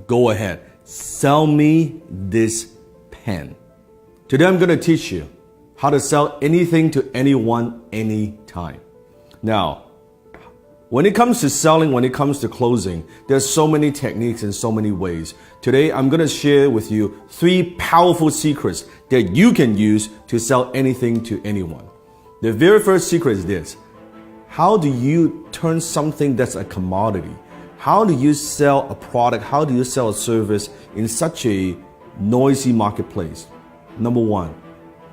Go ahead. Sell me this pen. Today I'm going to teach you how to sell anything to anyone, anytime. Now, when it comes to selling, when it comes to closing, there's so many techniques and so many ways. Today, I'm going to share with you 3 powerful secrets that you can use to sell anything to anyone. The very first secret is this. How do you turn something that's a commodity? How do you sell a product? How do you sell a service in such a noisy marketplace? Number 1,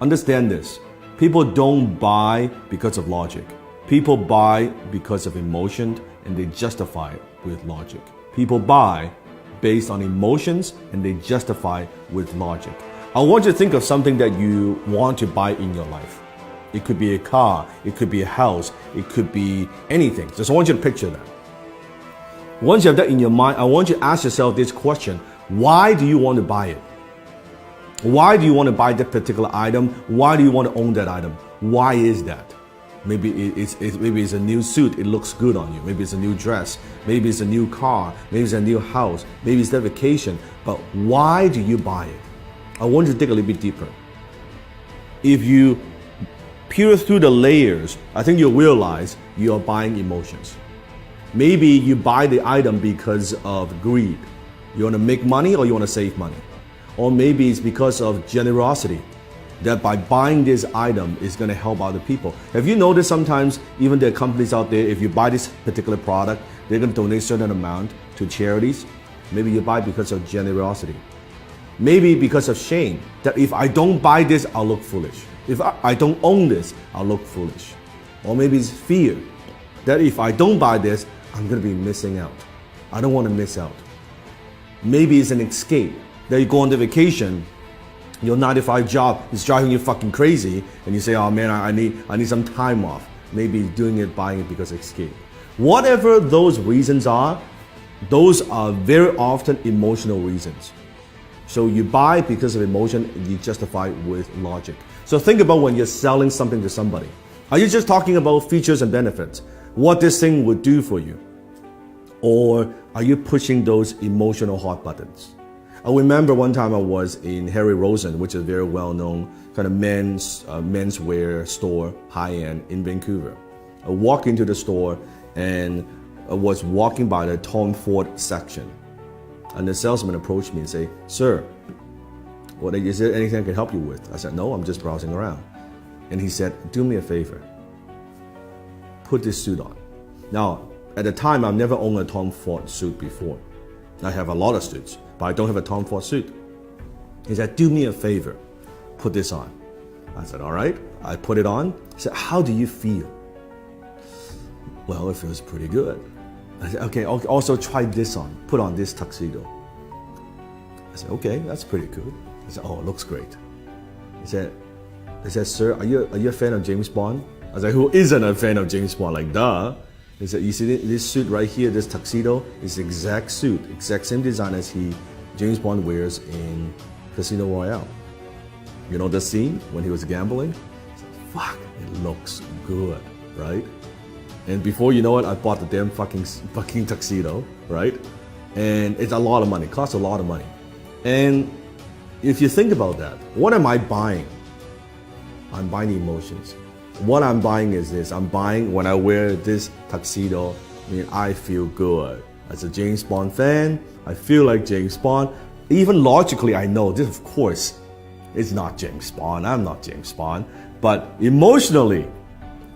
understand this. People don't buy because of logic. People buy because of emotion, and they justify it with logic. People buy based on emotions, and they justify with logic. I want you to think of something that you want to buy in your life. It could be a car, it could be a house, it could be anything. Just I want you to picture that. Once you have that in your mind, I want you to ask yourself this question. Why do you want to buy it? Why do you want to buy that particular item? Why do you want to own that item? Why is that? Maybe it's a new suit, it looks good on you. Maybe it's a new dress. Maybe it's a new car. Maybe it's a new house. Maybe it's that vacation. But why do you buy it? I want you to dig a little bit deeper. If you peer through the layers, I think you'll realize you are buying emotions. Maybe you buy the item because of greed. You want to make money or you want to save money. Or maybe it's because of generosity, that by buying this item is going to help other people. Have you noticed sometimes even there are companies out there, if you buy this particular product, they're going to donate a certain amount to charities? Maybe you buy because of generosity. Maybe because of shame, that if I don't buy this, I'll look foolish. If I don't own this, I'll look foolish. Or maybe it's fear, that if I don't buy this, I'm going to be missing out. I don't want to miss out. Maybe it's an escape, that you go on the vacation, your 9-to-5 job is driving you fucking crazy, and you say, oh man, I need some time off. Maybe doing it, buying it because of escape. Whatever those reasons are, those are very often emotional reasons. So you buy because of emotion, and you justify with logic. So think about when you're selling something to somebody. Are you just talking about features and benefits? What this thing would do for you? Or are you pushing those emotional hot buttons? I remember one time I was in Harry Rosen, which is a very well-known kind of menswear store, high-end in Vancouver. I walked into the store and I was walking by the Tom Ford section. And the salesman approached me and said, sir, is there anything I can help you with? I said, no, I'm just browsing around. And he said, do me a favor. Put this suit on. Now, at the time, I've never owned a Tom Ford suit before. I have a lot of suits, but I don't have a Tom Ford suit. He said, do me a favor, put this on. I said, all right. I put it on. He said, how do you feel? Well, it feels pretty good. I said, okay, also try this on. Put on this tuxedo. I said, okay, that's pretty good. He said, oh, it looks great. He said, sir, are you a fan of James Bond? I was like, who isn't a fan of James Bond? Like, duh. He said, you see this suit right here, this tuxedo, is the exact suit, exact same design as James Bond wears in Casino Royale. You know the scene when he was gambling? He said, fuck, it looks good, right? And before you know it, I bought the damn fucking tuxedo, right? And it's a lot of money, costs a lot of money. And if you think about that, what am I buying? I'm buying emotions. What I'm buying is this. I'm buying when I wear this tuxedo, I feel good. As a James Bond fan, I feel like James Bond. Even logically, I know this, of course, is not James Bond. I'm not James Bond. But emotionally,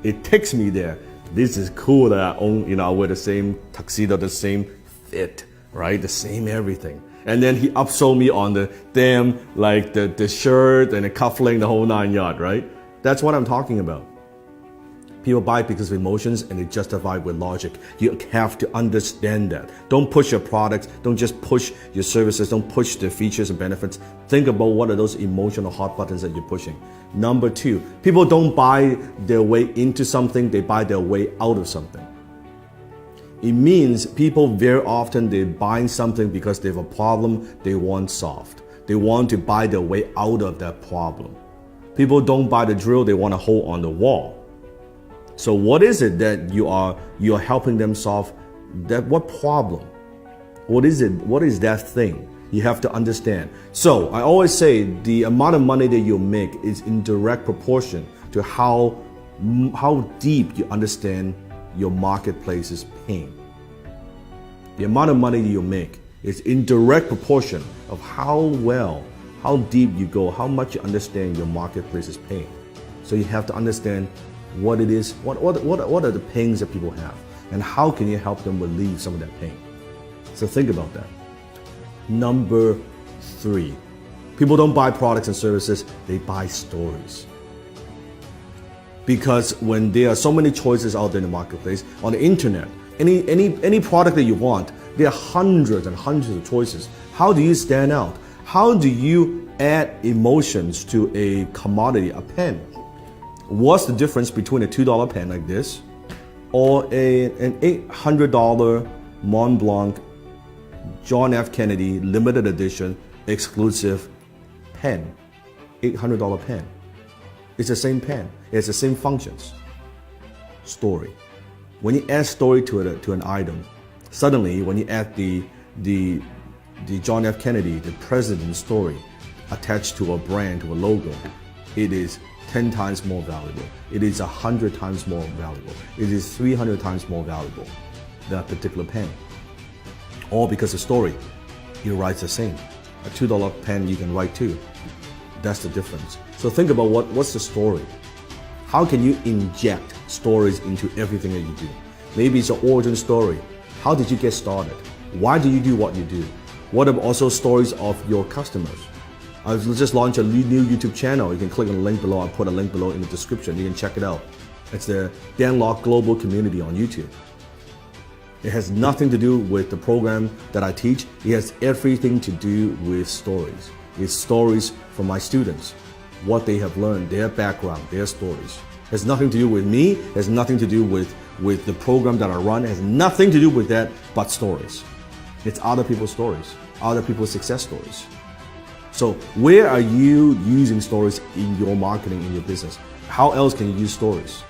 it takes me there. This is cool that I own, I wear the same tuxedo, the same fit, right? The same everything. And then he upsold me on the damn, the shirt and the cufflink, the whole 9 yard, right? That's what I'm talking about. People buy because of emotions and they justify with logic. You have to understand that. Don't push your products. Don't just push your services. Don't push the features and benefits. Think about what are those emotional hot buttons that you're pushing. Number 2, people don't buy their way into something. They buy their way out of something. It means people very often, they're buying something because they have a problem they want solved. They want to buy their way out of that problem. People don't buy the drill, they want to hold on the wall. So what is it that you are helping them solve? What problem? What is it? What is that thing? You have to understand. So I always say the amount of money that you make is in direct proportion to how deep you understand your marketplace's pain. The amount of money that you make is in direct proportion of how deep you go, how much you understand your marketplace's pain. So you have to understand what it is, what are the pains that people have, and how can you help them relieve some of that pain. So think about that. Number 3, people don't buy products and services, they buy stories. Because when there are so many choices out there in the marketplace, on the internet, any product that you want, there are hundreds and hundreds of choices. How do you stand out? How do you add emotions to a commodity, a pen? What's the difference between a $2 pen like this or an $800 Mont Blanc John F. Kennedy limited edition exclusive pen? $800 pen. It's the same pen. It has the same functions. Story. When you add story to an item, suddenly when you add the John F. Kennedy, the president's story attached to a brand, to a logo, it is 10 times more valuable. It is 100 times more valuable. It is 300 times more valuable, that particular pen. All because the story, it writes the same. A $2 pen you can write too. That's the difference. So think about what's the story? How can you inject stories into everything that you do? Maybe it's an origin story. How did you get started? Why do you do what you do? What about also stories of your customers? I've just launched a new YouTube channel. You can click on the link below. I'll put a link below in the description. You can check it out. It's the Dan Lok Global Community on YouTube. It has nothing to do with the program that I teach. It has everything to do with stories. It's stories from my students, what they have learned, their background, their stories. It has nothing to do with me. It has nothing to do with the program that I run. It has nothing to do with that but stories. It's other people's stories, other people's success stories. So where are you using stories in your marketing, in your business? How else can you use stories?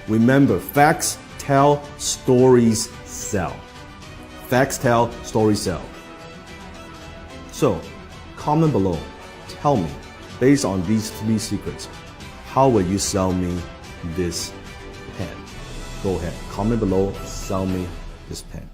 Remember, facts tell, stories sell. Facts tell, stories sell. So comment below. Tell me, based on these 3 secrets, how will you sell me this pen? Go ahead, comment below, sell me this pen.